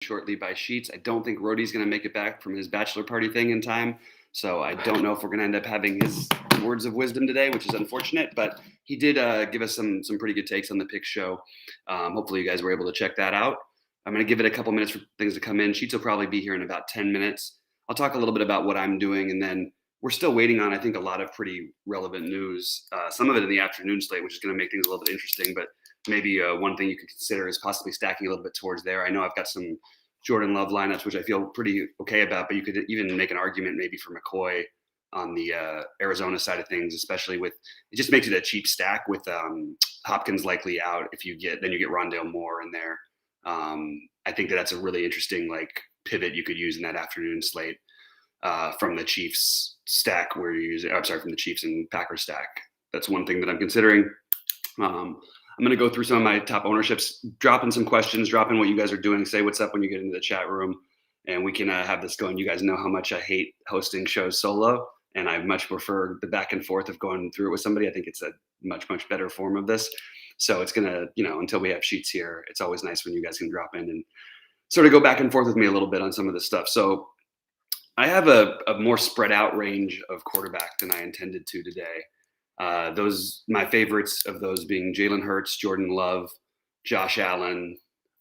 shortly by Sheets. I don't think Rhodey's going to make it back from his bachelor party thing in time. So I don't know if we're going to end up having his words of wisdom today, which is unfortunate. But he did give us some pretty good takes on the pick show. Hopefully, you guys were able to check that out. I'm going to give it a couple minutes for things to come in. Sheets will probably be here in about 10 minutes. I'll talk a little bit about what I'm doing, and then we're still waiting on, I think, a lot of pretty relevant news. Some of it in the afternoon slate, which is going to make things a little bit interesting. But maybe one thing you could consider is possibly stacking a little bit towards there. I know I've got some Jordan Love lineups, which I feel pretty okay about, but you could even make an argument maybe for McCoy on the Arizona side of things, especially with it just makes it a cheap stack with Hopkins likely out. If you get Rondale Moore in there, I think that's a really interesting like pivot you could use in that afternoon slate from the Chiefs stack where you're using. I'm sorry, from the Chiefs and Packers stack. That's one thing that I'm considering. I'm going to go through some of my top ownerships, drop in some questions, drop in what you guys are doing, say what's up when you get into the chat room, and we can have this going. You guys know how much I hate hosting shows solo, and I much prefer the back and forth of going through it with somebody. I think it's a much better form of this. So it's going to, until we have Sheets here, it's always nice when you guys can drop in and sort of go back and forth with me a little bit on some of this stuff. So I have a more spread out range of quarterback than I intended to today. My favorites of those being Jalen Hurts, Jordan Love, Josh Allen,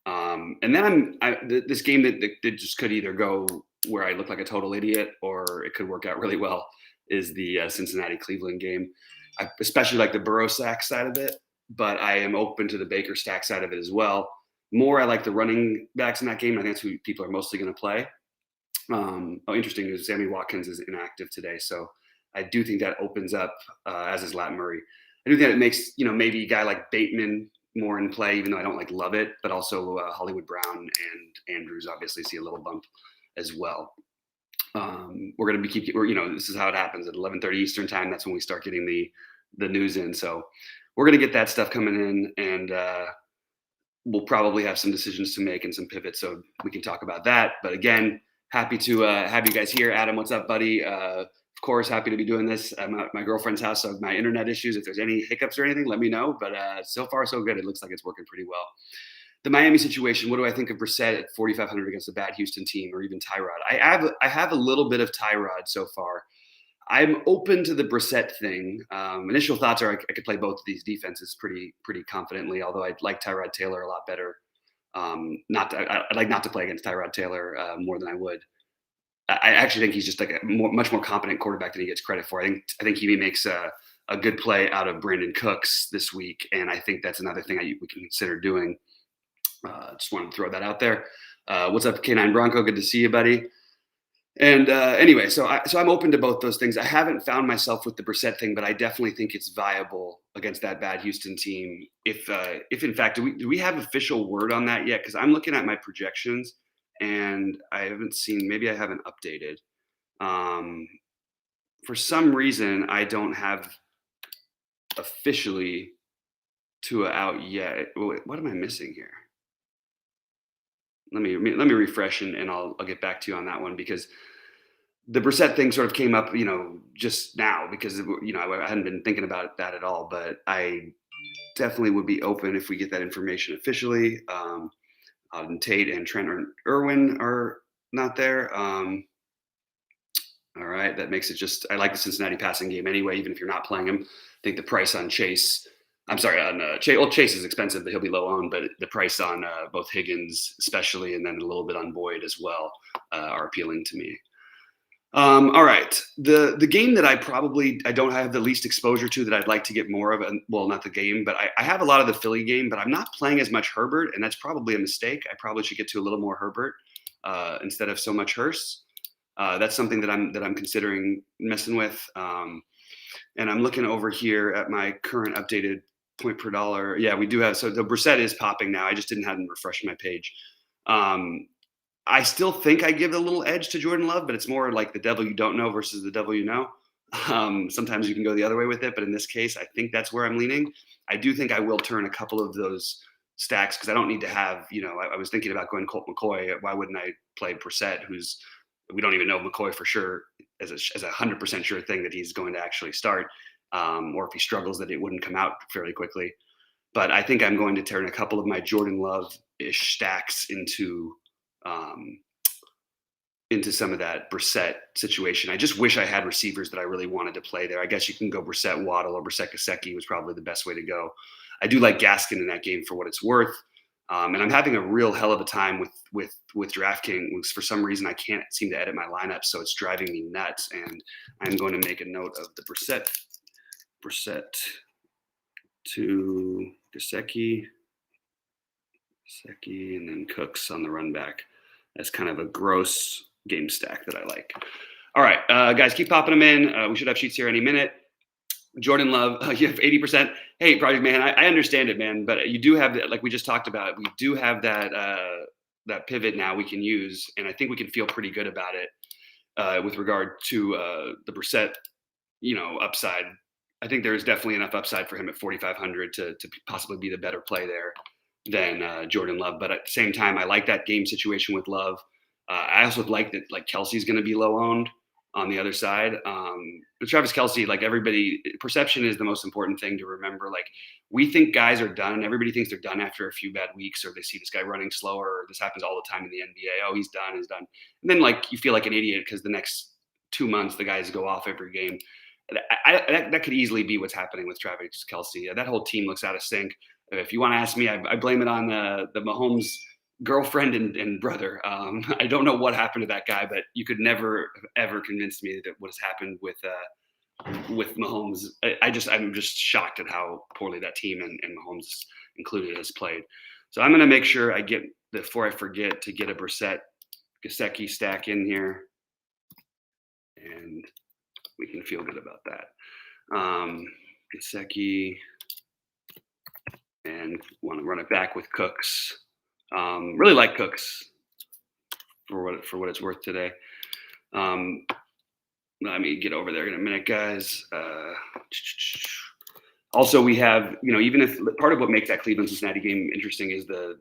and then this game that just could either go where I look like a total idiot or it could work out really well is the Cincinnati Cleveland game. I especially like the Burrow sack side of it, but I am open to the Baker stack side of it as well. More I like the running backs in that game. I think that's who people are mostly going to play. Interesting is Sammy Watkins is inactive today, so I do think that opens up, as is Lat Murray. I do think it makes, maybe a guy like Bateman more in play, even though I don't love it, but also Hollywood Brown and Andrews obviously see a little bump as well. We're going to this is how it happens at 11:30 Eastern time. That's when we start getting the news in. So we're going to get that stuff coming in, and we'll probably have some decisions to make and some pivots. So we can talk about that. But again, happy to have you guys here. Adam, what's up, buddy? Of course, happy to be doing this. I'm at my girlfriend's house, so my internet issues. If there's any hiccups or anything, let me know. But so far, so good. It looks like it's working pretty well. The Miami situation. What do I think of Brissett at 4,500 against a bad Houston team, or even Tyrod? I have a little bit of Tyrod so far. I'm open to the Brissett thing. Initial thoughts are I could play both of these defenses pretty confidently. Although I'd like Tyrod Taylor a lot better. I'd like not to play against Tyrod Taylor more than I would. I actually think he's just like a much more competent quarterback than he gets credit for. I think he makes a good play out of Brandon Cooks this week, and I think that's another thing we can consider doing. Just wanted to throw that out there. What's up, K9 Bronco? Good to see you, buddy. And anyway, so I'm open to both those things. I haven't found myself with the Brissett thing, but I definitely think it's viable against that bad Houston team. If in fact, do we have official word on that yet? Because I'm looking at my projections and I haven't seen. Maybe I haven't updated. For some reason, I don't have officially Tua out yet. What am I missing here? Let me refresh and I'll get back to you on that one, because the Brissett thing sort of came up, just now because, I hadn't been thinking about that at all, but I definitely would be open if we get that information officially. Tate and Trent Irwin are not there. All right. That makes it just, I like the Cincinnati passing game anyway, even if you're not playing him. I think the price on Chase, Chase is expensive, but he'll be low owned, but the price on both Higgins especially, and then a little bit on Boyd as well, are appealing to me. All right. The game that I don't have the least exposure to that I'd like to get more of, well, not the game, but I have a lot of the Philly game, but I'm not playing as much Herbert, and that's probably a mistake. I probably should get to a little more Herbert instead of so much Hurst. That's something that I'm considering messing with. And I'm looking over here at my current updated point per dollar. Yeah, we do have. So the Brissett is popping now. I just didn't have him refresh my page. I still think I give a little edge to Jordan Love, but it's more like the devil you don't know versus the devil you know. Sometimes you can go the other way with it, but in this case, I think that's where I'm leaning. I do think I will turn a couple of those stacks because I don't need to have, I was thinking about going Colt McCoy. Why wouldn't I play Brissett, we don't even know McCoy for sure as a 100% sure thing that he's going to actually start, or if he struggles that it wouldn't come out fairly quickly. But I think I'm going to turn a couple of my Jordan Love-ish stacks into into some of that Brissett situation. I just wish I had receivers that I really wanted to play there. I guess you can go Brissett Waddle or Brissett Gesicki was probably the best way to go. I do like Gaskin in that game for what it's worth. And I'm having a real hell of a time with DraftKings. For some reason, I can't seem to edit my lineup, so it's driving me nuts. And I'm going to make a note of the Brissett to Gesicki, and then Cooks on the run back. That's kind of a gross game stack that I like. All right, guys, keep popping them in. We should have sheets here any minute. Jordan Love, you have 80%. Hey, Project Man, I understand it, man, but you do have that, like we just talked about. We do have that that pivot now we can use, and I think we can feel pretty good about it with regard to the Brissett, upside. I think there is definitely enough upside for him at 4,500 to possibly be the better play there than Jordan Love. But at the same time, I like that game situation with Love. I also like that Kelsey's going to be low owned on the other side. But Travis Kelce, everybody, perception is the most important thing to remember. We think guys are done. Everybody thinks they're done after a few bad weeks, or they see this guy running slower, or this happens all the time in the NBA. Oh, he's done. And then you feel like an idiot because the next 2 months the guys go off every game. That could easily be what's happening with Travis Kelce. That whole team looks out of sync. If you want to ask me, I blame it on the Mahomes girlfriend and brother. I don't know what happened to that guy, but you could never ever convince me that what has happened with Mahomes. I'm just shocked at how poorly that team and Mahomes included has played. So I'm going to make sure I get, before I forget, to get a Brissett Gesicki stack in here, and we can feel good about that. Gesicki, and want to run it back with Cooks. Really like Cooks for what it's worth today. Let me get over there in a minute, guys. Also, we have, even if part of what makes that Cleveland Cincinnati game interesting is the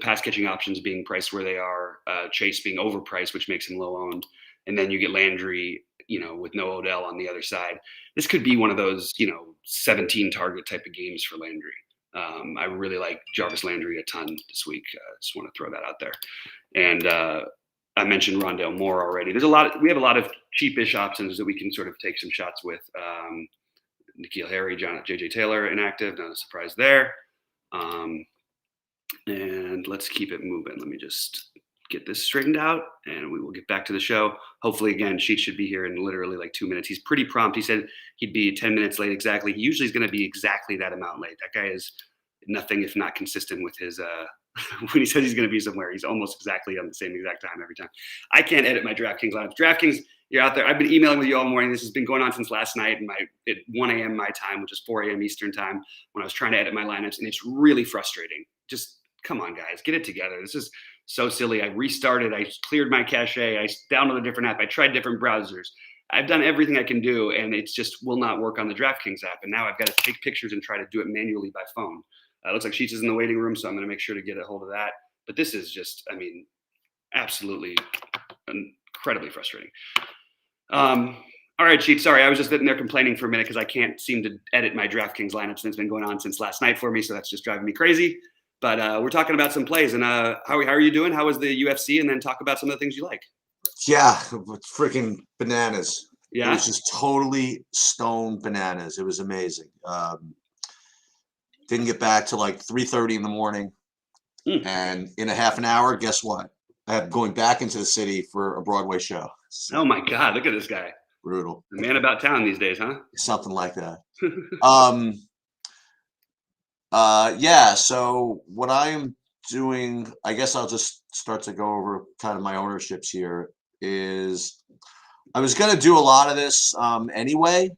pass catching options being priced where they are, Chase being overpriced, which makes him low owned, and then you get Landry, with no Odell on the other side. This could be one of those, 17 target type of games for Landry. I really like Jarvis Landry a ton this week. Just want to throw that out there. And I mentioned Rondale Moore already. We have a lot of cheapish options that we can sort of take some shots with. N'Keal Harry, JJ Taylor inactive, not a surprise there. And let's keep it moving. Let me just get this straightened out and we will get back to the show. Hopefully, again, Sheets should be here in literally 2 minutes. He's pretty prompt. He said he'd be 10 minutes late exactly. He usually is going to be exactly that amount late. That guy is nothing if not consistent with his when he says he's going to be somewhere, he's almost exactly on the same exact time every time. I can't edit my DraftKings lineups. DraftKings, you're out there. I've been emailing with you all morning. This has been going on since last night at 1 a.m. my time, which is 4 a.m. Eastern time, when I was trying to edit my lineups, and it's really frustrating. Just come on, guys, get it together. This is so silly. I restarted. I cleared my cache. I downloaded a different app. I tried different browsers. I've done everything I can do, and it just will not work on the DraftKings app. And now I've got to take pictures and try to do it manually by phone. Looks like Sheets is in the waiting room, so I'm going to make sure to get a hold of that. But this is just, absolutely incredibly frustrating. All right, Sheets, sorry. I was just sitting there complaining for a minute because I can't seem to edit my DraftKings lineups, and it's been going on since last night for me, so that's just driving me crazy. But we're talking about some plays, and how are you doing? How was the UFC? And then talk about some of the things you like. Yeah, it's freaking bananas. Yeah, it was just totally stone bananas. It was amazing. Didn't get back to 3:30 in the morning, and in a half an hour, guess what? I have going back into the city for a Broadway show. So, oh my God, look at this guy! Brutal. The man about town these days, huh? Something like that. Yeah. So what I am doing, I guess I'll just start to go over kind of my ownerships here. Is I was going to do a lot of this anyway,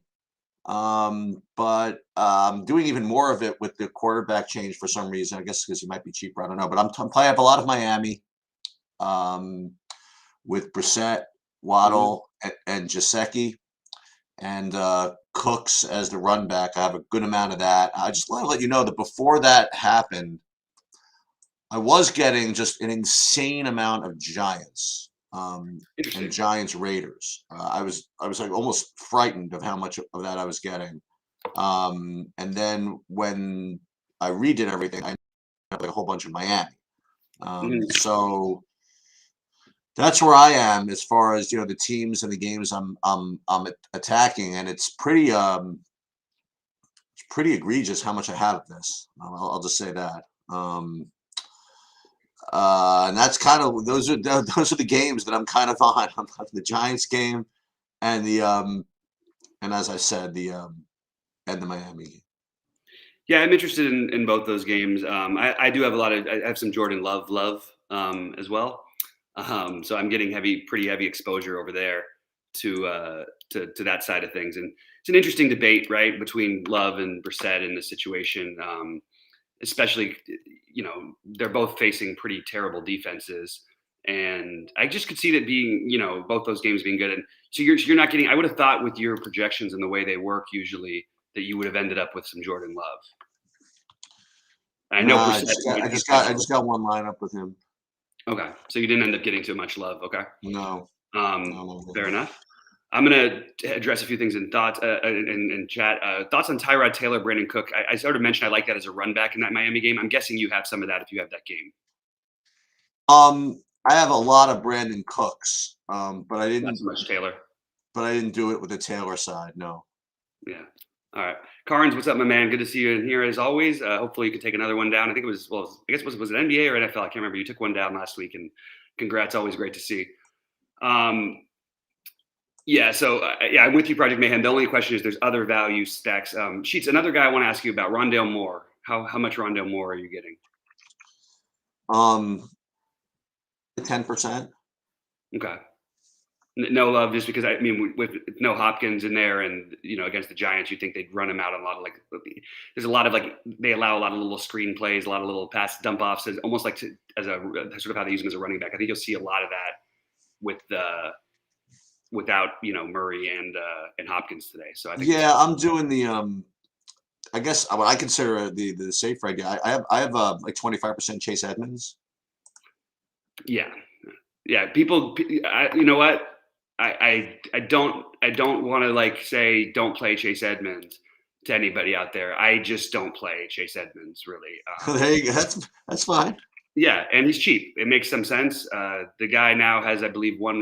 but I'm doing even more of it with the quarterback change for some reason. I guess because he might be cheaper. I don't know. But I have a lot of Miami with Brissett, Waddle, and Gesicki, and Cooks as the run back. I have a good amount of that. I just want to let you know that before that happened, I was getting just an insane amount of Giants. And Giants Raiders. I was almost frightened of how much of that I was getting. And then when I redid everything, I had a whole bunch of Miami. So That's where I am as far as the teams and the games I'm attacking, and it's pretty egregious how much I have of this. I'll just say that. And that's kind of those are the games that I'm kind of on. I'm on the Giants game and and as I said and the Miami game. Yeah, I'm interested in both those games. I do have I have some Jordan love as well. So I'm getting pretty heavy exposure over there to that side of things, and it's an interesting debate, right, between Love and Brissett in this situation. Especially, they're both facing pretty terrible defenses, and I just could see that being, both those games being good. And so you're not getting. I would have thought with your projections and the way they work usually that you would have ended up with some Jordan Love. I know Nah, Brissett. I just got one lineup with him. Okay, so you didn't end up getting too much love. Okay, No, fair enough. I'm gonna address a few things in thoughts in chat. Thoughts on Tyrod Taylor, Brandon Cook. I sort of mentioned I like that as a run back in that Miami game. I'm guessing you have some of that if you have that game. I have a lot of Brandon Cooks, but I Not didn't. so much Taylor. But I didn't do it with the Taylor side. No. Yeah. All right. Carnes, what's up, my man? Good to see you in here as always. Hopefully you can take another one down. I think it was, I guess was it NBA or NFL? I can't remember. You took one down last week, and congrats. Always great to see. Yeah. So yeah, I'm with you, Project Mayhem. The only question is there's other value stacks. Sheets. Another guy I want to ask you about, Rondale Moore. How much Rondale Moore are you getting? 10%. Okay. No Love, just because I mean, with no Hopkins in there, and against the Giants, you think they'd run him out a lot of there's a lot of they allow a lot of little screen plays, a lot of little pass dump offs, almost as a sort of how they use him as a running back. I think you'll see a lot of that with without Murray and Hopkins today. So I think I'm doing the I guess what I consider the safe right guy. I have like 25% Chase Edmonds. Yeah. People, you know what? I don't want to say don't play Chase Edmonds to anybody out there. I just don't play Chase Edmonds really. There you go. That's fine. Yeah, and he's cheap. It makes some sense. The guy now has, I believe, one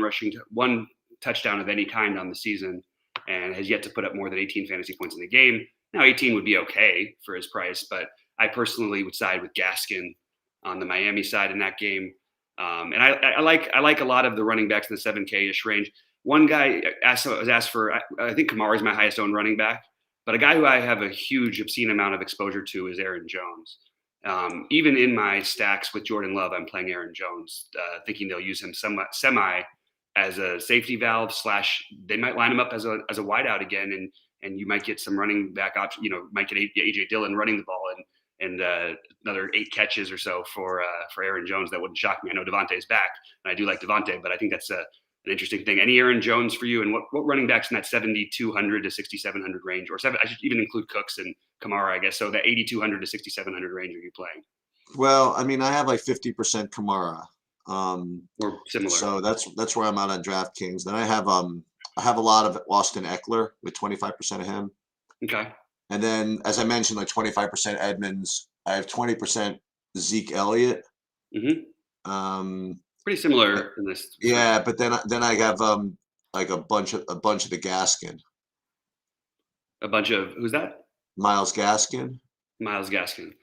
touchdown of any kind on the season, and has yet to put up more than 18 fantasy points in the game. Now 18 would be okay for his price, but I personally would side with Gaskin on the Miami side in that game. And I like a lot of the running backs in the 7K-ish range. One guy was asked for, I think Kamara is my highest owned running back, but a guy who I have a huge obscene amount of exposure to is Aaron Jones. Even in my stacks with Jordan Love, I'm playing Aaron Jones, thinking they'll use him semi as a safety valve / they might line him up as a wideout again, and you might get some running back option. Might get AJ Dillon running the ball and another 8 catches or so for Aaron Jones. That wouldn't shock me. I know Devontae's back, and I do like Devontae, but I think that's an interesting thing. Any Aaron Jones for you, and what running backs in that 7,200 to 6,700 range, or I should even include Cooks and Kamara, I guess. So that 8,200 to 6,700 range are you playing? Well, I mean, I have like 50% Kamara, or similar. So that's where I'm at on DraftKings. Then I have a lot of Austin Eckler with 25% of him. Okay. And then, as I mentioned, like 25% Edmonds. I have 20% Zeke Elliott. Mm-hmm. Pretty similar in this. Yeah, but then I have like a bunch of the Gaskin. A bunch of who's that? Myles Gaskin. Myles Gaskin.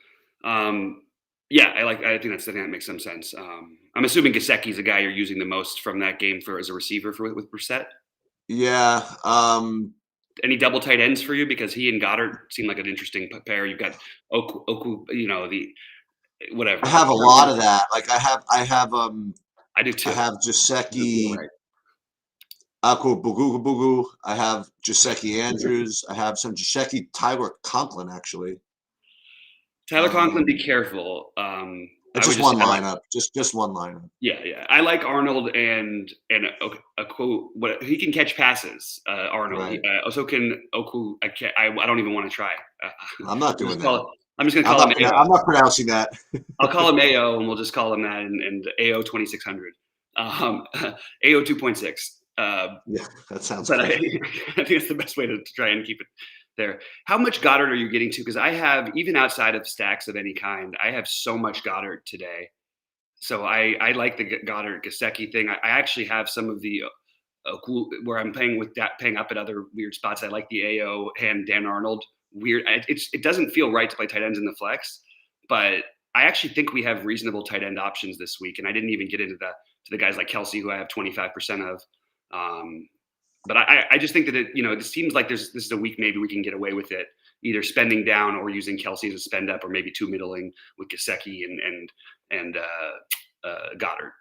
Yeah, I think that's the thing that makes some sense. I'm assuming Gesicki's a guy you're using the most from that game as a receiver with Brissett. Yeah. Any double tight ends for you, because he and Goddard seem like an interesting pair. You've got Oku, the whatever. I have a lot of that. Like I have. I do too. I have Gesicki. Aku Bugu. I have Gesicki Andrews. I have some Gesicki Tyler Conklin actually. Tyler Conklin, be careful. Just one lineup. Just one lineup. Yeah. I like Arnold and Oku. What he can catch passes. Arnold. Right. Also can Oku. I don't even want to try. I'm not doing that. I'm just going to call him AO. I'm not pronouncing that. I'll call him AO, and we'll just call him that. And AO 2600. AO 2.6. Yeah, that sounds. But I think it's the best way to try and keep it there. How much Goddard are you getting to? Because I have, even outside of stacks of any kind, I have so much Goddard today. So I like the Goddard Gasecki thing. I actually have some of the where I'm paying with that, paying up at other weird spots. I like the AO and Dan Arnold. Weird. It doesn't feel right to play tight ends in the flex, but I actually think we have reasonable tight end options this week. And I didn't even get into the guys like Kelsey, who I have 25% of. But I just think that it seems like this is a week maybe we can get away with it, either spending down or using Kelsey as a spend up, or maybe two middling with Gasecki and Goddard.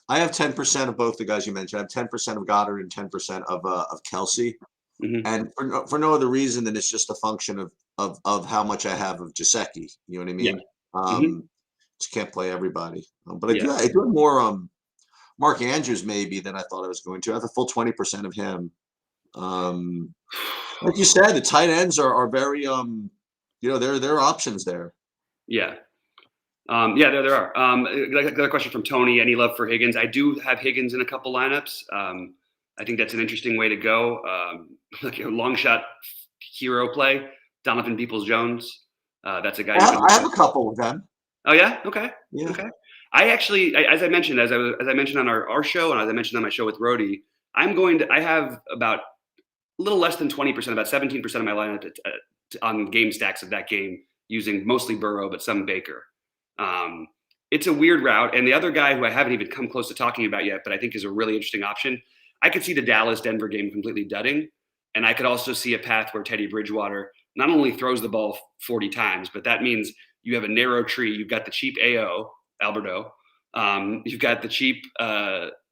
I have 10% of both the guys you mentioned. I have 10% of Goddard and 10% of Kelsey, and for no other reason than it's just a function of how much I have of Jasecki. You know what I mean? Yeah. Just can't play everybody, but I do have more Mark Andrews maybe than I thought I was going to. I have a full 20% of him. Like you said, the tight ends are very there are options there. Yeah. There are. Another question from Tony. Any love for Higgins? I do have Higgins in a couple lineups. I think that's an interesting way to go. Like a long shot hero play, Donovan Peoples-Jones. That's a guy. I have a couple of them. Oh yeah. Okay. Yeah. Okay. I actually, as I mentioned on our show, and as I mentioned on my show with Rody, I have about a little less than 20%, about 17% of my lineup on game stacks of that game, using mostly Burrow, but some Baker. It's a weird route. And the other guy who I haven't even come close to talking about yet, but I think is a really interesting option, I could see the Dallas-Denver game completely dudding. And I could also see a path where Teddy Bridgewater not only throws the ball 40 times, but that means you have a narrow tree. You've got the cheap AO, Alberto. You've got the cheap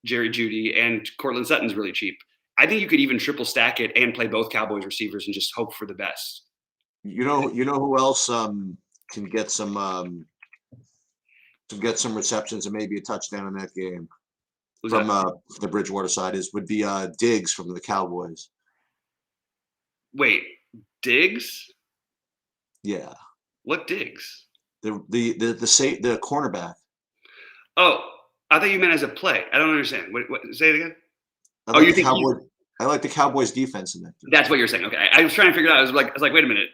Jerry Jeudy, and Cortland Sutton's really cheap. I think you could even triple stack it and play both Cowboys receivers and just hope for the best. You know who else can get some receptions and maybe a touchdown in that game from the Bridgewater side would be Diggs from the Cowboys. Wait, Diggs? Yeah. What Diggs? The cornerback. Oh, I thought you meant as a play. I don't understand. What say it again? I like the Cowboys defense in that. That's what you're saying. Okay, I was trying to figure it out. I was like, wait a minute.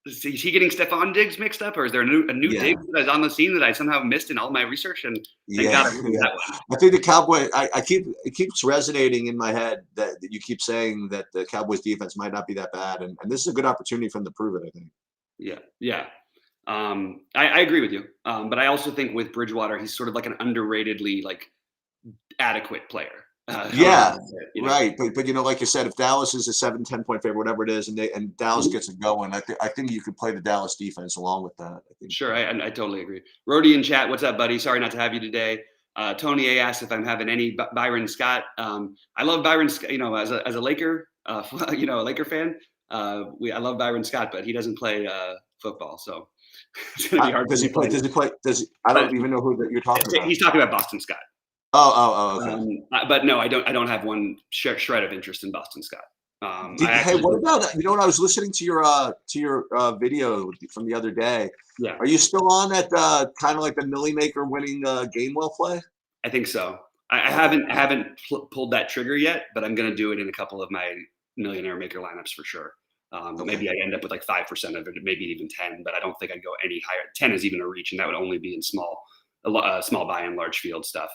Is he getting Stephon Diggs mixed up, or is there a new Diggs that is on the scene that I somehow missed in all my research? And thank God I think the Cowboy. It keeps resonating in my head that you keep saying that the Cowboys defense might not be that bad, and this is a good opportunity for them to prove it. I think. Yeah. I agree with you, but I also think with Bridgewater, he's sort of like an underratedly adequate player. Right. But like you said, if Dallas is a 7-10 point favorite, whatever it is, and Dallas gets it going, I think you could play the Dallas defense along with that. I think. Sure, I totally agree. Rody in chat, what's up, buddy? Sorry not to have you today. Tony A asked if I'm having any Byron Scott. I love Byron Scott. As a Laker, a Laker fan, I love Byron Scott, but he doesn't play football, so it's gonna be hard. Does he play? I don't even know who that you're talking about. He's talking about Boston Scott. Oh, okay. But no, I don't have one shred of interest in Boston Scott. What about I was listening to your video from the other day. Yeah. Are you still on that kind of like the Millie Maker winning game well play? I think so. I haven't pulled that trigger yet, but I'm going to do it in a couple of my Millionaire Maker lineups for sure. Maybe I end up with 5% of it, maybe even 10, but I don't think I'd go any higher. 10 is even a reach, and that would only be in small buy and large field stuff.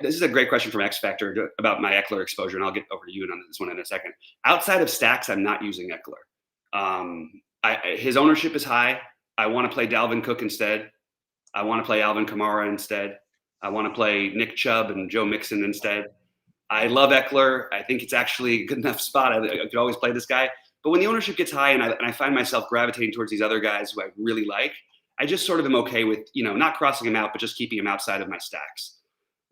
This is a great question from X Factor about my Eckler exposure, and I'll get over to you on this one in a second. Outside of stacks, I'm not using Eckler. His ownership is high. I want to play Dalvin Cook instead. I want to play Alvin Kamara instead. I want to play Nick Chubb and Joe Mixon instead. I love Eckler. I think it's actually a good enough spot. I could always play this guy. But when the ownership gets high and I find myself gravitating towards these other guys who I really like, I just sort of am okay with, not crossing him out, but just keeping him outside of my stacks.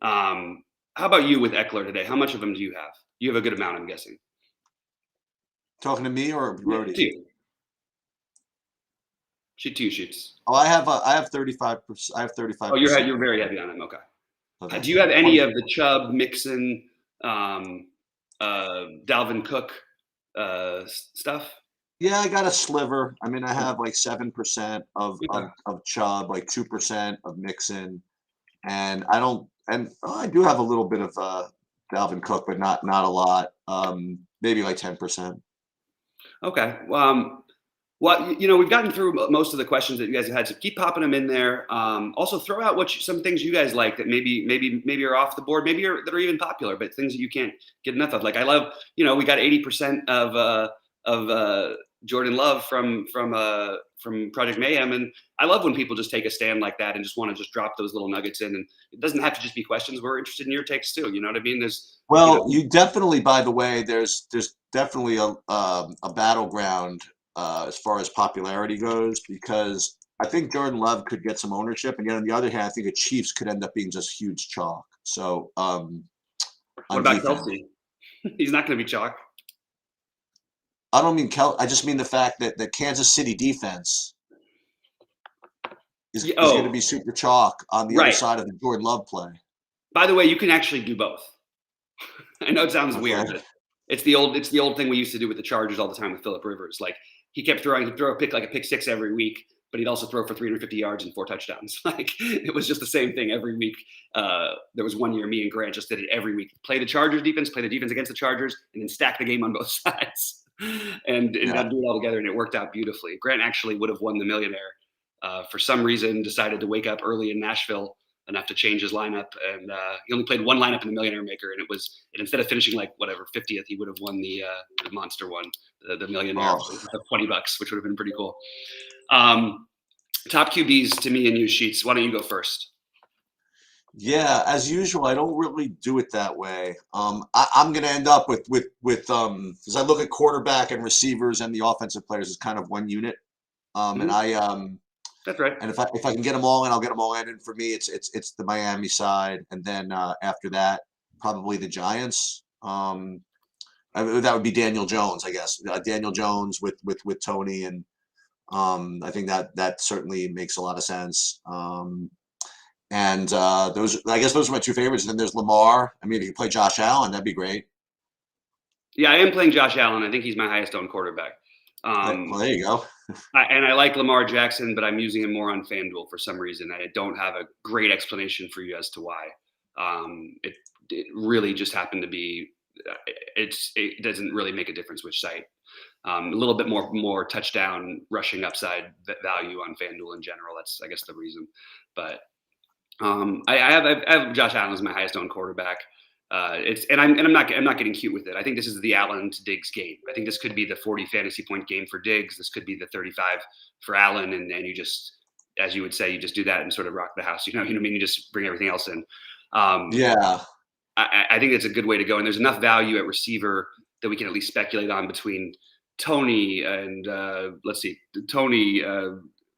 How about you with Eckler today? How much of them do you have? You have a good amount, I'm guessing. Talking to me or Brody? To you. Two sheets. Oh, I have 35%. I have 35%. Oh, you're very heavy on him. Okay. Do you have any of the Chubb, Mixon, Dalvin Cook stuff? Yeah, I got a sliver. I mean, I have 7% of Chubb, 2% of Mixon, and I do have a little bit of Dalvin Cook, but not a lot. Maybe 10%. Okay. Well, we've gotten through most of the questions that you guys have had, so keep popping them in there. Also, throw out some things you guys like that maybe are off the board, that are even popular, but things that you can't get enough of. Like I love, we got 80% of Jordan Love from Project Mayhem, and I love when people just take a stand like that and just want to just drop those little nuggets in. And it doesn't have to just be questions. We're interested in your takes too. You know what I mean? You definitely, by the way, there's definitely a battleground as far as popularity goes, because I think Jordan Love could get some ownership, and yet on the other hand, I think the Chiefs could end up being just huge chalk. So, what about Kelsey? He's not going to be chalk. I don't mean I just mean the fact that the Kansas City defense is going to be super chalk on the other side of the Jordan Love play. By the way, you can actually do both. I know it sounds weird, but it's the old thing we used to do with the Chargers all the time with Phillip Rivers. Like he'd throw a pick six every week, but he'd also throw for 350 yards and 4 touchdowns. Like it was just the same thing every week. There was one year me and Grant just did it every week. Play the Chargers defense, play the defense against the Chargers, and then stack the game on both sides. and do it all together, and it worked out beautifully. Grant actually would have won the Millionaire. For some reason, decided to wake up early in Nashville enough to change his lineup, and he only played one lineup in the Millionaire Maker, and instead of finishing like 50th, he would have won the monster one, the Millionaire for $20, which would have been pretty cool. Top QBs to me and you, Sheets. Why don't you go first? Yeah, as usual, I don't really do it that way. I'm going to end up with as I look at quarterback and receivers and the offensive players as kind of one unit. And that's right. And if I can get them all in, I'll get them all in. And for me, it's the Miami side, and then after that, probably the Giants. That would be Daniel Jones, I guess. Daniel Jones with Tony, and I think that certainly makes a lot of sense. And those are my two favorites. And then there's Lamar. I mean, if you play Josh Allen, that'd be great. Yeah, I am playing Josh Allen. I think he's my highest owned quarterback. Well, there you go. I like Lamar Jackson, but I'm using him more on FanDuel for some reason. I don't have a great explanation for you as to why. It really just happened to be. It doesn't really make a difference which site. A little bit more touchdown rushing upside value on FanDuel in general. That's, I guess, the reason. But I have Josh Allen as my highest owned quarterback. I'm not getting cute with it. I think this is the Allen to Diggs game. I think this could be the 40 fantasy point game for Diggs. This could be the 35 for Allen, and you just, as you would say, you just do that and sort of rock the house. You know what I mean? You just bring everything else in. I think it's a good way to go, and there's enough value at receiver that we can at least speculate on between Tony and Tony.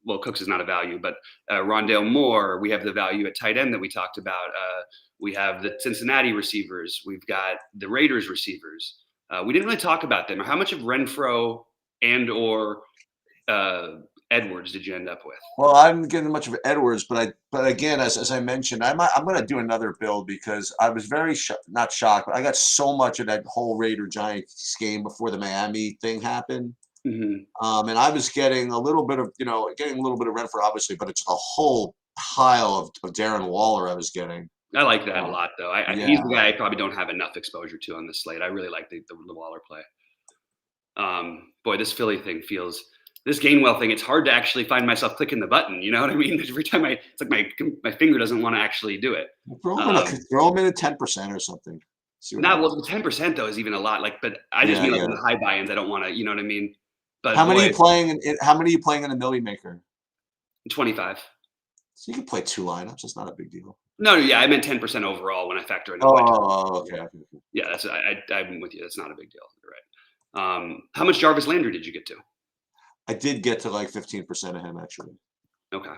Well, Cooks is not a value, but Rondale Moore. We have the value at tight end that we talked about. We have the Cincinnati receivers. We've got the Raiders receivers. We didn't really talk about them. How much of Renfro and or Edwards did you end up with? Well, I didn't get much of Edwards, but again, as I mentioned, I'm going to do another build because I was very not shocked, but I got so much of that whole Raider Giants game before the Miami thing happened. Mm-hmm. And I was getting a little bit of Renfro, obviously, but it's a whole pile of Darren Waller I was getting. I like that a lot, though. He's the guy I probably don't have enough exposure to on this slate. I really like the Waller play. Boy, this Philly thing this Gainwell thing. It's hard to actually find myself clicking the button. You know what I mean? Every time it's like my finger doesn't want to actually do it. Throw him in at 10% or something. Well, the 10% though is even a lot. But I just mean the high buy-ins. I don't want to. You know what I mean? But how many are you playing in a Millie Maker? 25. So you can play 2 lineups. It's not a big deal. No, I meant 10% overall when I factor in. Okay. Yeah, I'm with you. That's not a big deal. You're right. How much Jarvis Landry did you get to? I did get to like 15% of him actually. Okay.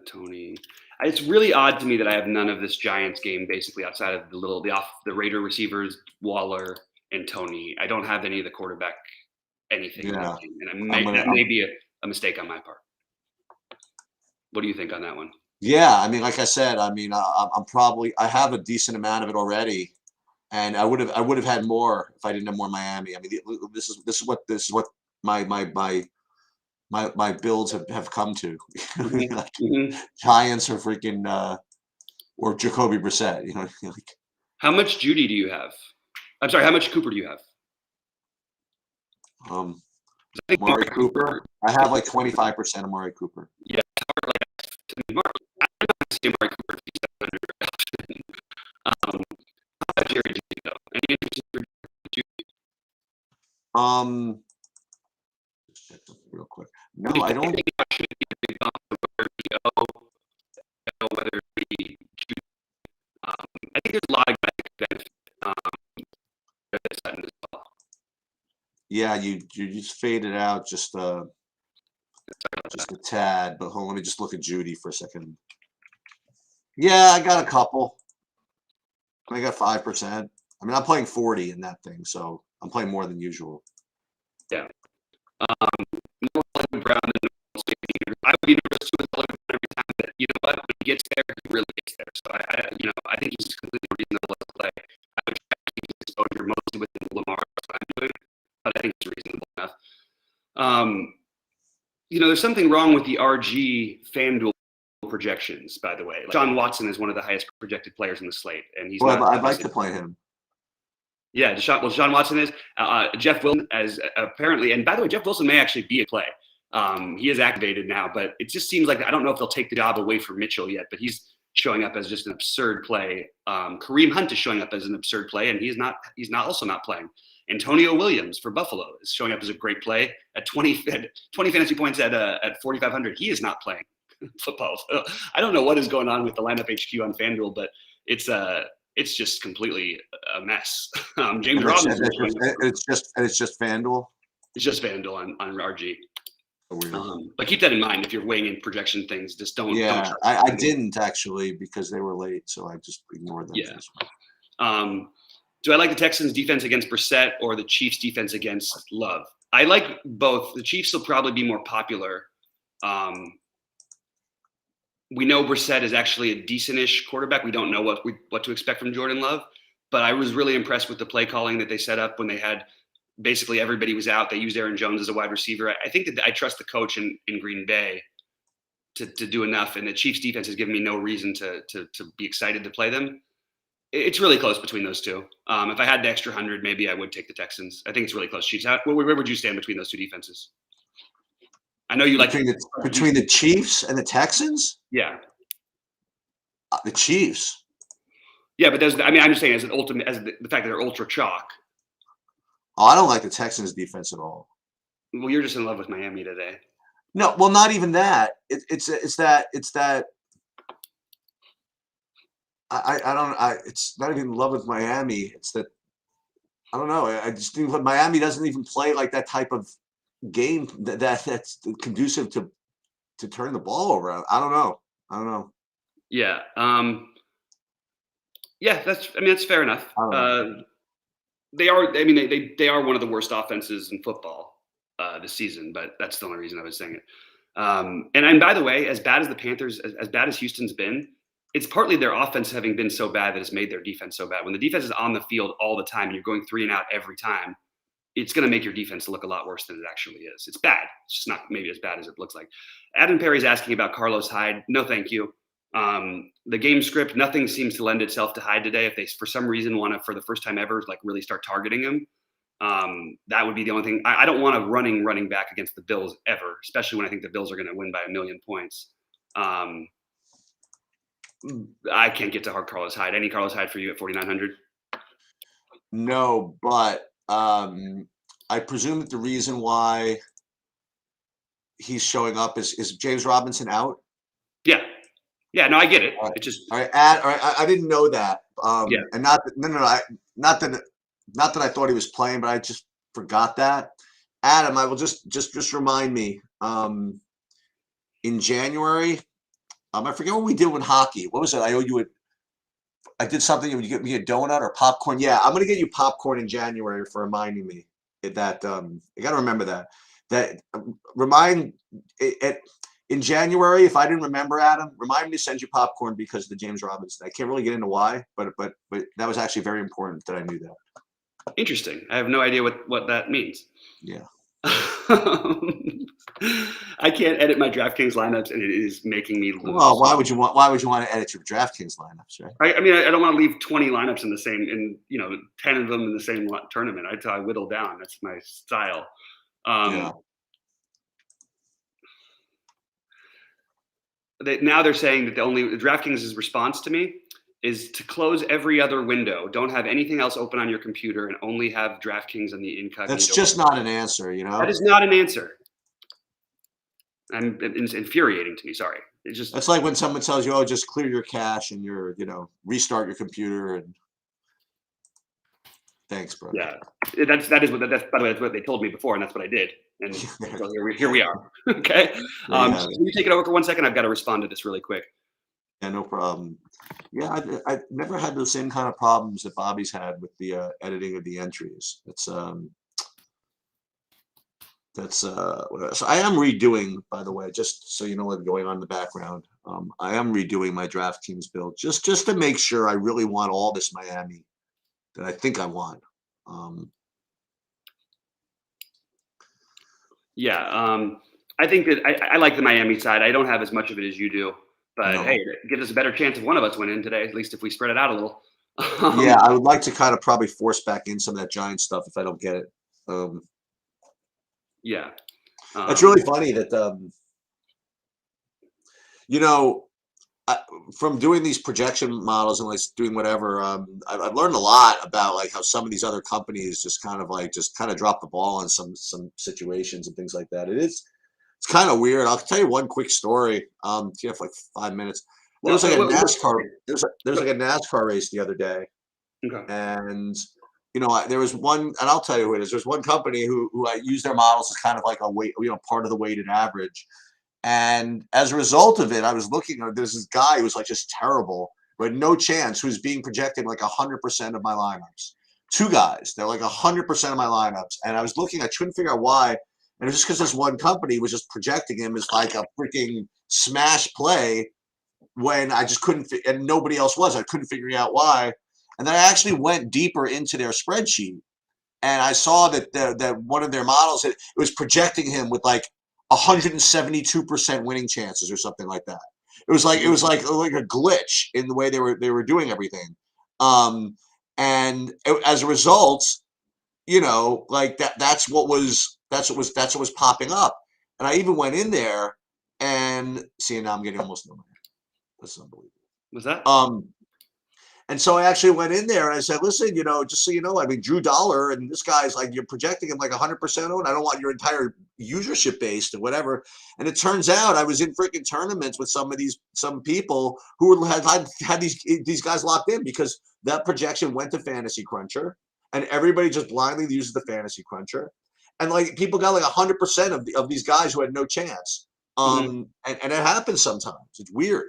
Tony. It's really odd to me that I have none of this Giants game basically outside of the Raider receivers, Waller and Tony. I don't have any of the quarterback anything. Yeah. And that may be a mistake on my part. What do you think on that one? Yeah, I mean, like I said, I mean, I have a decent amount of it already, and I would have had more if I didn't have more Miami. I mean, this is what my builds have come to. Giants are freaking or Jacoby Brissett. How much Judy do you have? I'm sorry, how much Cooper do you have? I think Amari Cooper. I have like 25% Amari Cooper. Yeah, it's hard, like, to me, I don't know see Amari Cooper if he's 700. How about Jerry Jeudy, though? Any interest in Jeudy? Just check something real quick. No, I don't. Should it be a big bump where we owe whether it be Jeudy? I think there's a lot of guys that could benefit this sudden as well. Yeah, you just faded out just a tad. But hold on, let me just look at Jeudy for a second. Yeah, I got a couple. I got 5%. I mean, I'm playing 40 in that thing, so I'm playing more than usual. Yeah. More Hollywood Brown than I would be nervous with Hollywood Brown every time, but you know what? When he gets there, he really gets there. So I think he's completely reasonable to play. I would try to keep his exposure mostly with Lamar, that's what I'm doing, but I think it's reasonable enough. There's something wrong with the RG FanDuel projections, by the way. Like, John Watson is one of the highest projected players in the slate, and he's. Well, I'd like to play him. Yeah, Deshaun Watson is. Jeff Wilson as apparently, and by the way, Jeff Wilson may actually be a play. He is activated now, but it just seems like I don't know if they'll take the job away from Mitchell yet, but he's showing up as just an absurd play. Kareem Hunt is showing up as an absurd play, and he's also not playing. Antonio Williams for Buffalo is showing up as a great play at 20 fantasy points at 4,500. He is not playing football. So I don't know what is going on with the lineup HQ on FanDuel, but it's just completely a mess. James Robinson. It's just FanDuel. It's just FanDuel on RG. But keep that in mind if you're weighing in projection things. Just don't. Yeah, don't I didn't actually because they were late, so I just ignored them. Yeah. Do I like the Texans' defense against Brissett or the Chiefs' defense against Love? I like both. The Chiefs will probably be more popular. We know Brissett is actually a decent-ish quarterback. We don't know what to expect from Jordan Love, but I was really impressed with the play calling that they set up when they had basically everybody was out. They used Aaron Jones as a wide receiver. I think that I trust the coach in Green Bay to do enough, and the Chiefs' defense has given me no reason to be excited to play them. It's really close between those two. If I had the extra 100, maybe I would take the Texans. I think it's really close. Chiefs. Where would you stand between those two defenses? I know you between the Chiefs and the Texans. Yeah, the Chiefs. Yeah, but I'm just saying as the fact that they're ultra chalk. Oh, I don't like the Texans' defense at all. Well, you're just in love with Miami today. No, well, not even that. It's that. It's not even in love with Miami. It's that I don't know. I just think Miami doesn't even play like that type of game that's conducive to turn the ball around. I don't know. Yeah. Yeah. That's fair enough. They are. They are one of the worst offenses in football this season. But that's the only reason I was saying it. And by the way, as bad as the Panthers, as bad as Houston's been, it's partly their offense having been so bad that it's made their defense so bad. When the defense is on the field all the time and you're going 3 and out every time, it's going to make your defense look a lot worse than it actually is. It's bad. It's just not maybe as bad as it looks like. Adam Perry's asking about Carlos Hyde. No, thank you. The game script, nothing seems to lend itself to Hyde today. If they, for some reason, want to, for the first time ever, like really start targeting him, that would be the only thing. I don't want a running back against the Bills ever, especially when I think the Bills are going to win by 1 million points. I can't get to Carlos Hyde. Any Carlos Hyde for you at 4,900? No, but I presume that the reason why he's showing up is James Robinson out? Yeah, no, I get it. It just all right. I didn't know that. Yeah. And not that I thought he was playing, but I just forgot that. Adam, I will just remind me. In January, I forget what we did with hockey. What was it? I owe you I did something. Would you get me a donut or popcorn? Yeah, I'm gonna get you popcorn in January for reminding me that. You got to remember that. Remind it. In January, if I didn't remember, Adam, remind me to send you popcorn because of the James Robinson. I can't really get into why, but that was actually very important that I knew that. Interesting. I have no idea what that means. Yeah. I can't edit my DraftKings lineups, and it is making me lose. Well, why would you want to edit your DraftKings lineups, right? I don't want to leave 20 lineups in the same, 10 of them in the same tournament. I whittle down. That's my style. Yeah. Now they're saying that the DraftKings' response to me is to close every other window. Don't have anything else open on your computer and only have DraftKings on the incognito. That's just not an answer, you know? That is not an answer. And it's infuriating to me. Sorry. It's just. That's like when someone tells you, "Oh, just clear your cache and restart your computer." And thanks, bro. Yeah, that's by the way, that's what they told me before, and that's what I did. And so here we are. Okay. Can you take it over for 1 second? I've got to respond to this really quick. Yeah, no problem. Yeah, I never had those same kind of problems that Bobby's had with the editing of the entries. So I am redoing, by the way, just so you know what's going on in the background. I am redoing my DraftKings build just to make sure I really want all this Miami that I think I want. I think that I like the Miami side. I don't have as much of it as you do, but hey, it gives us a better chance of one of us winning today, at least if we spread it out a little. Yeah, I would like to kind of probably force back in some of that Giant stuff if I don't get it. Yeah. It's really funny that, from doing these projection models and like doing whatever, I've learned a lot about like how some of these other companies just kind of drop the ball in some situations and things like that. It's kind of weird. I'll tell you one quick story. You have like 5 minutes. There was like a NASCAR. There's like a NASCAR race the other day, and there was one, and I'll tell you who it is. There's one company who I use their models as kind of like a weight, part of the weighted average. And as a result of it, I was looking at there's this guy who was like just terrible, who had no chance, who's being projected like 100% of my lineups. Two guys, they're like 100% of my lineups. And I was looking, I couldn't figure out why. And it was just because this one company was just projecting him as like a freaking smash play when I just couldn't, and nobody else was. I couldn't figure out why. And then I actually went deeper into their spreadsheet, and I saw that one of their models, it was projecting him with like 172% winning chances or something like that. It was like a glitch in the way they were doing everything. As a result, like that's what was popping up. And I even went in there and see, now I'm getting almost nowhere. That's unbelievable. Was that? And so I actually went in there and I said, listen, just so you know, I mean, Drew Dollar and this guy's like, you're projecting him like 100% owned. I don't want your entire usership base and whatever. And it turns out I was in freaking tournaments with some people who had these guys locked in because that projection went to Fantasy Cruncher and everybody just blindly uses the Fantasy Cruncher. And like people got like 100% of these guys who had no chance. And it happens sometimes. It's weird.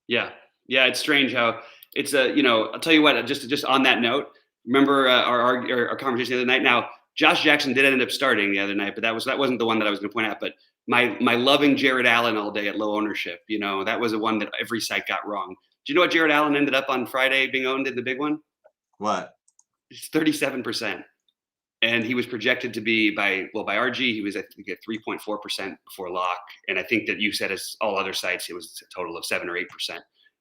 Yeah. Yeah. It's strange how it's I'll tell you what, just on that note, remember our conversation the other night. Now, Josh Jackson did end up starting the other night, but that wasn't the one that I was going to point out. But my loving Jared Allen all day at low ownership, that was the one that every site got wrong. Do you know what Jared Allen ended up on Friday being owned in the big one? What? It's 37%. And he was projected to be by RG, he was, I think, at 3.4% before lock. And I think that you said as all other sites, it was a total of 7 or 8%.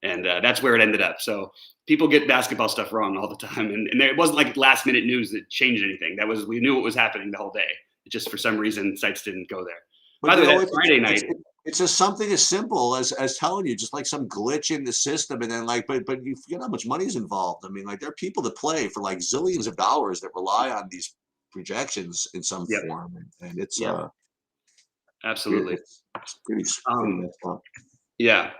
And that's where it ended up. So people get basketball stuff wrong all the time. And it wasn't like last minute news that changed anything. We knew what was happening the whole day. It just, for some reason, sites didn't go there. But by the way, that's Friday night. It's just something as simple as telling you, just like some glitch in the system. And then but you forget how much money is involved. I mean, like there are people that play for like zillions of dollars that rely on these projections in some form. And it's, absolutely. It's pretty messed up. Yeah.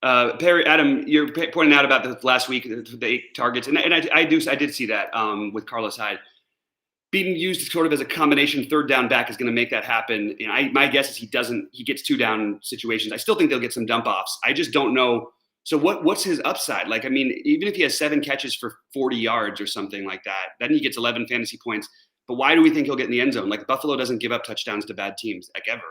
Perry, Adam, you're pointing out about the last week, the 8 targets, and I did see that with Carlos Hyde being used sort of as a combination third down back is going to make that happen. And my guess is he gets 2 down situations. I still think they'll get some dump offs. I just don't know. So what's his upside? Like, I mean, even if he has 7 catches for 40 yards or something like that, then he gets 11 fantasy points. But why do we think he'll get in the end zone? Like Buffalo doesn't give up touchdowns to bad teams, like ever.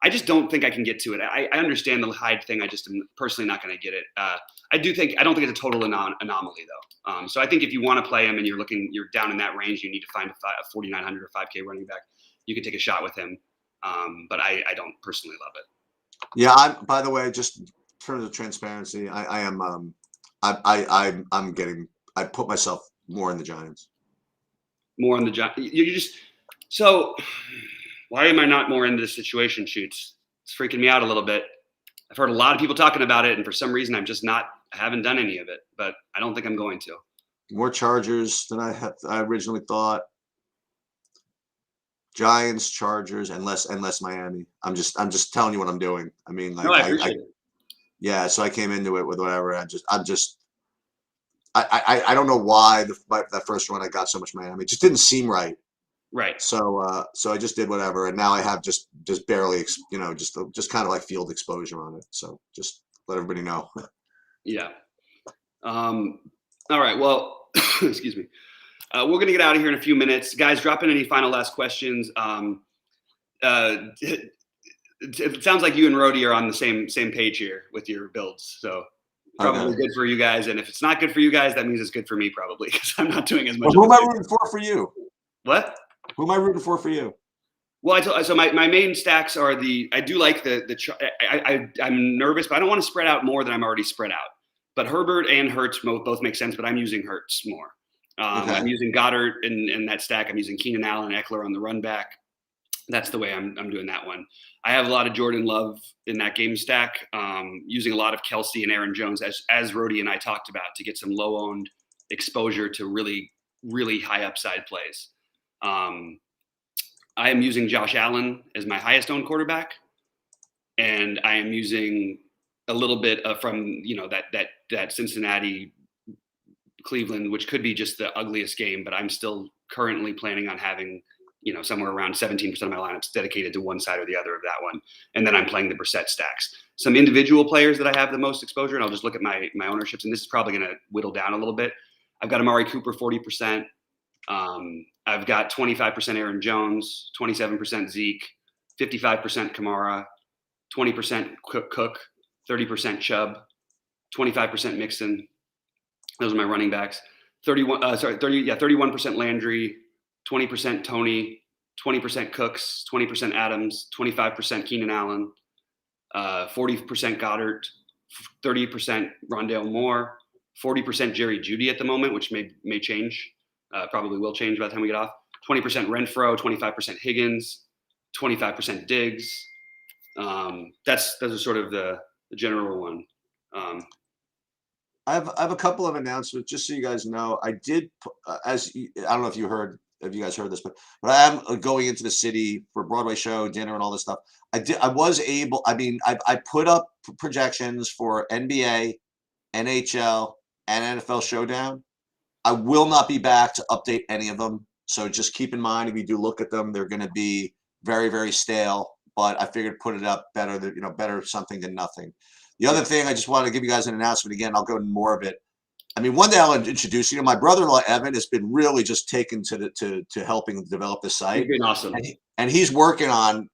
I just don't think I can get to it. I understand the Hyde thing. I just am personally not going to get it. I don't think it's a total anomaly though. So I think if you want to play him and you're down in that range, you need to find a 4,900 or 5K running back. You can take a shot with him. But I don't personally love it. Yeah. By the way, just in terms of transparency, I put myself more in the Giants. More on the Giants. You just, so Why am I not more into the situation shoots? It's freaking me out a little bit. I've heard a lot of people talking about it, and for some reason, I haven't done any of it, but I don't think I'm going to. More Chargers than I originally thought. Giants, Chargers, and less Miami. I'm just telling you what I'm doing. I mean, like No, I appreciate it. Yeah. So I came into it with whatever. I don't know why that first one I got so much Miami. It just didn't seem right. Right. So I just did whatever, and now I have just barely, just kind of like field exposure on it. So just let everybody know. Yeah. All right. Well, excuse me. We're going to get out of here in a few minutes. Guys, drop in any final last questions. It sounds like you and Rhodey are on the same page here with your builds. So probably good for you guys. And if it's not good for you guys, that means it's good for me probably because I'm not doing as much. Well, who am I rooting for you? What? Who am I rooting for you? Well, so my main stacks are I do like I'm nervous, but I don't want to spread out more than I'm already spread out. But Herbert and Hurts both make sense, but I'm using Hurts more. I'm using Goddard in that stack. I'm using Keenan Allen, Eckler on the run back. That's the way I'm doing that one. I have a lot of Jordan Love in that game stack, using a lot of Kelsey and Aaron Jones, as Rhodey and I talked about, to get some low-owned exposure to really, really high upside plays. I am using Josh Allen as my highest owned quarterback, and I am using a little bit from that Cincinnati Cleveland, which could be just the ugliest game, but I'm still currently planning on having somewhere around 17% of my lineups dedicated to one side or the other of that one, and then I'm playing the Brissett stacks. Some individual players that I have the most exposure, and I'll just look at my ownerships, and this is probably going to whittle down a little bit. I've got Amari Cooper 40%. I've got 25% Aaron Jones, 27% Zeke, 55% Kamara, 20% Cook, 30% Chubb, 25% Mixon. Those are my running backs. 31% Landry, 20% Tony, 20% Cooks, 20% Adams, 25% Keenan Allen, 40% Goddard, 30% Rondale Moore, 40% Jerry Jeudy at the moment, which may change. Probably will change by the time we get off. 20% Renfro, 25% Higgins, 25% Diggs. Those are sort of the general one. I have a couple of announcements just so you guys know. I did, I don't know if you guys heard this, but I am going into the city for a Broadway show, dinner, and all this stuff. I put up projections for NBA, NHL, and NFL Showdown. I will not be back to update any of them. So just keep in mind, if you do look at them, they're going to be very, very stale, but I figured put it up better something than nothing. The other thing, I just want to give you guys an announcement again. I'll go into more of it. I mean, one day I'll introduce you. My brother-in-law, Evan, has been really just taken to helping develop the site. He's been awesome. And he's working on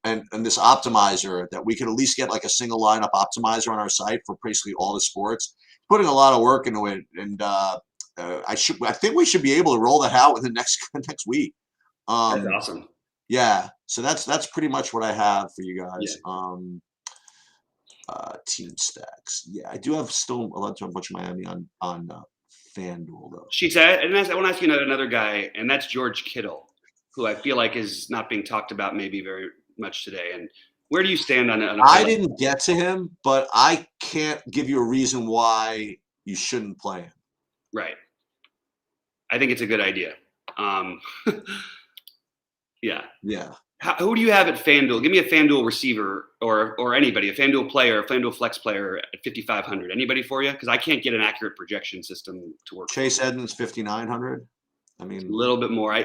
this optimizer that we could at least get like a single lineup optimizer on our site for basically all the sports. Putting a lot of work into it, and I think we should be able to roll that out within next week. That's awesome. Yeah, so that's pretty much what I have for you guys. Yeah. Team stacks. Yeah, I do have still a bunch of Miami on FanDuel though. She said, and I want to ask you another guy, and that's George Kittle, who I feel like is not being talked about maybe very much today. And where do you stand on it? I didn't get to him, but I can't give you a reason why you shouldn't play him. Right. I think it's a good idea. Yeah. Yeah. Who do you have at FanDuel? Give me a FanDuel receiver or anybody, a FanDuel player, a FanDuel flex player at 5,500. Anybody for you? Because I can't get an accurate projection system to work. Chase Edmonds 5,900. I mean, a little bit more.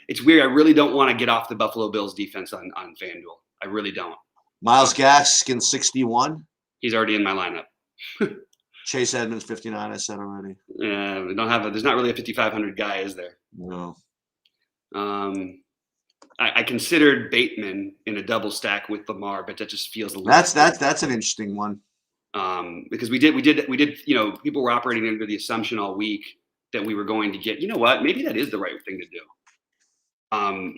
It's weird. I really don't want to get off the Buffalo Bills defense on FanDuel. I really don't. Miles Gaskin 61. He's already in my lineup. Chase Edmonds 59. I said already. Yeah, we don't have there's not really a 5,500 guy, is there? No. I considered Bateman in a double stack with Lamar, but that just feels a little. That's an interesting one. Because we did. People were operating under the assumption all week that we were going to get. You know what? Maybe that is the right thing to do.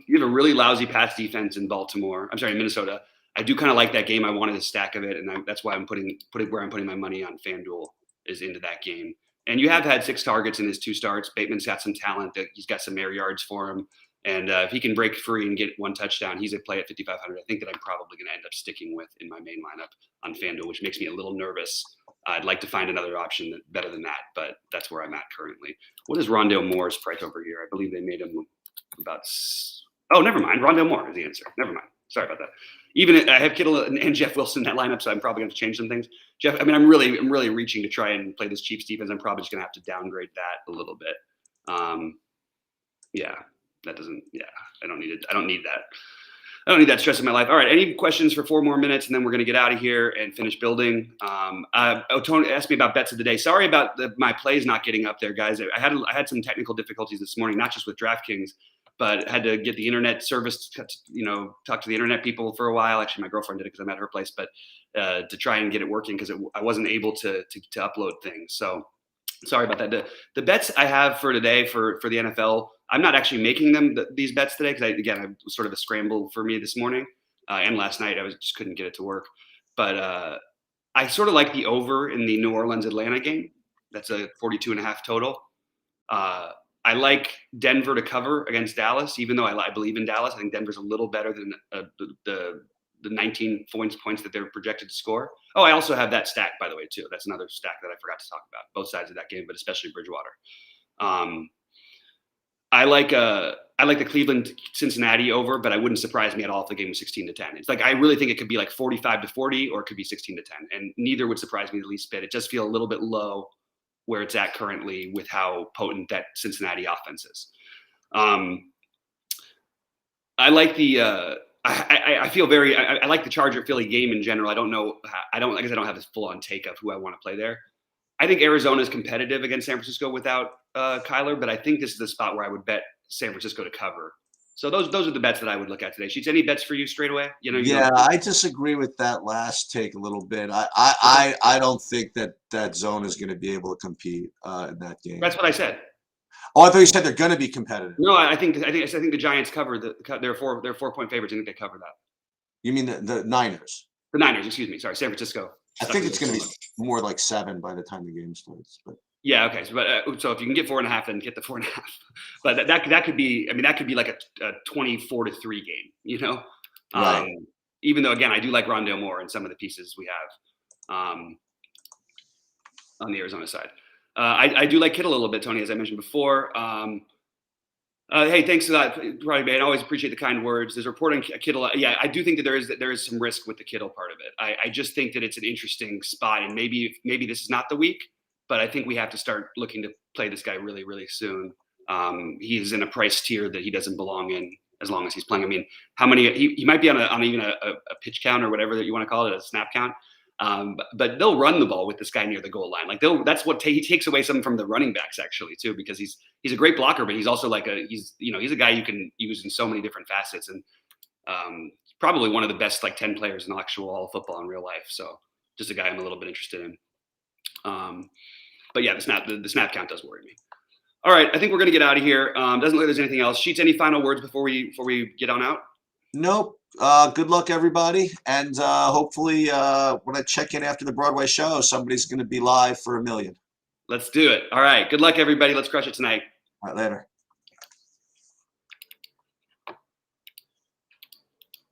You have a really lousy pass defense in Minnesota. I do kind of like that game. I wanted a stack of it, and that's why I'm putting where I'm putting my money on FanDuel is into that game. And you have had 6 targets in his 2 starts. Bateman's got some talent. He's got some air yards for him. And if he can break free and get one touchdown, he's a play at 5,500. I think that I'm probably going to end up sticking with in my main lineup on FanDuel, which makes me a little nervous. I'd like to find another option better than that, but that's where I'm at currently. What is Rondale Moore's price over here? I believe they made him about. Oh, never mind. Rondale Moore is the answer. Never mind. Sorry about that. Even I have Kittle and Jeff Wilson in that lineup, so I'm probably going to change some things. Jeff, I mean, I'm really reaching to try and play this Chiefs defense. I'm probably just going to have to downgrade that a little bit. Yeah, that doesn't. Yeah, I don't need it. I don't need that. I don't need that stress in my life. All right. Any questions for 4 more minutes, and then we're going to get out of here and finish building. Tony asked me about bets of the day. Sorry about my plays not getting up there, guys. I had some technical difficulties this morning, not just with DraftKings, but had to get the internet service, talk to the internet people for a while. Actually, my girlfriend did it because I'm at her place, but to try and get it working because I wasn't able to upload things. So sorry about that. The bets I have for today for the NFL, I'm not actually making these bets today because it was sort of a scramble for me this morning and last night. I just couldn't get it to work. But I sort of like the over in the New Orleans-Atlanta game. That's a 42.5 total. I like Denver to cover against Dallas, even though I believe in Dallas. I think Denver's a little better than the 19 points that they're projected to score. Oh, I also have that stack, by the way, too. That's another stack that I forgot to talk about. Both sides of that game, but especially Bridgewater. I like the Cleveland-Cincinnati over, but I wouldn't surprise me at all if the game was 16-10. It's like I really think it could be like 45-40, or it could be 16-10, and neither would surprise me the least bit. It just feels a little bit low where it's at currently with how potent that Cincinnati offense is. I like the I like the Charger Philly game in general. I don't have this full on take of who I want to play there. I think Arizona is competitive against San Francisco without Kyler, but I think this is the spot where I would bet San Francisco to cover. So those are the bets that I would look at today. Sheets, any bets for you straight away? I disagree with that last take a little bit. I don't think that zone is going to be able to compete in that game. That's what I said. Oh, I thought you said they're going to be competitive. No, I think the Giants cover they're 4-point favorites. I think they cover that. You mean the Niners? The Niners, excuse me. Sorry, San Francisco. I think it's going to be more like 7 by the time the game starts. But yeah, okay. So if you can get 4.5, then get the 4.5. But that could be. I mean, that could be like a 24-3 game. Right. Even though, again, I do like Rondale Moore and some of the pieces we have on the Arizona side. I do like Kittle a little bit, Tony, as I mentioned before. Hey, thanks for that, man. I always appreciate the kind words. There's a report on Kittle. Yeah, I do think that there is some risk with the Kittle part of it. I just think that it's an interesting spot, and maybe this is not the week, but I think we have to start looking to play this guy really, really soon. He's in a price tier that he doesn't belong in as long as he's playing. I mean, how many? He might be on even a pitch count or whatever that you want to call it, a snap count. But they'll run the ball with this guy near the goal line. Like that's what he takes away some from the running backs actually too, because he's a great blocker, but he's also he's a guy you can use in so many different facets, and probably one of the best 10 players in actual all football in real life. So just a guy I'm a little bit interested in. But yeah, the snap count does worry me. All right, I think we're gonna get out of here. Doesn't look like there's anything else. Sheets, any final words before we get on out? Nope. Good luck, everybody. And hopefully when I check in after the Broadway show, somebody's going to be live for $1 million. Let's do it. All right. Good luck, everybody. Let's crush it tonight. All right, later.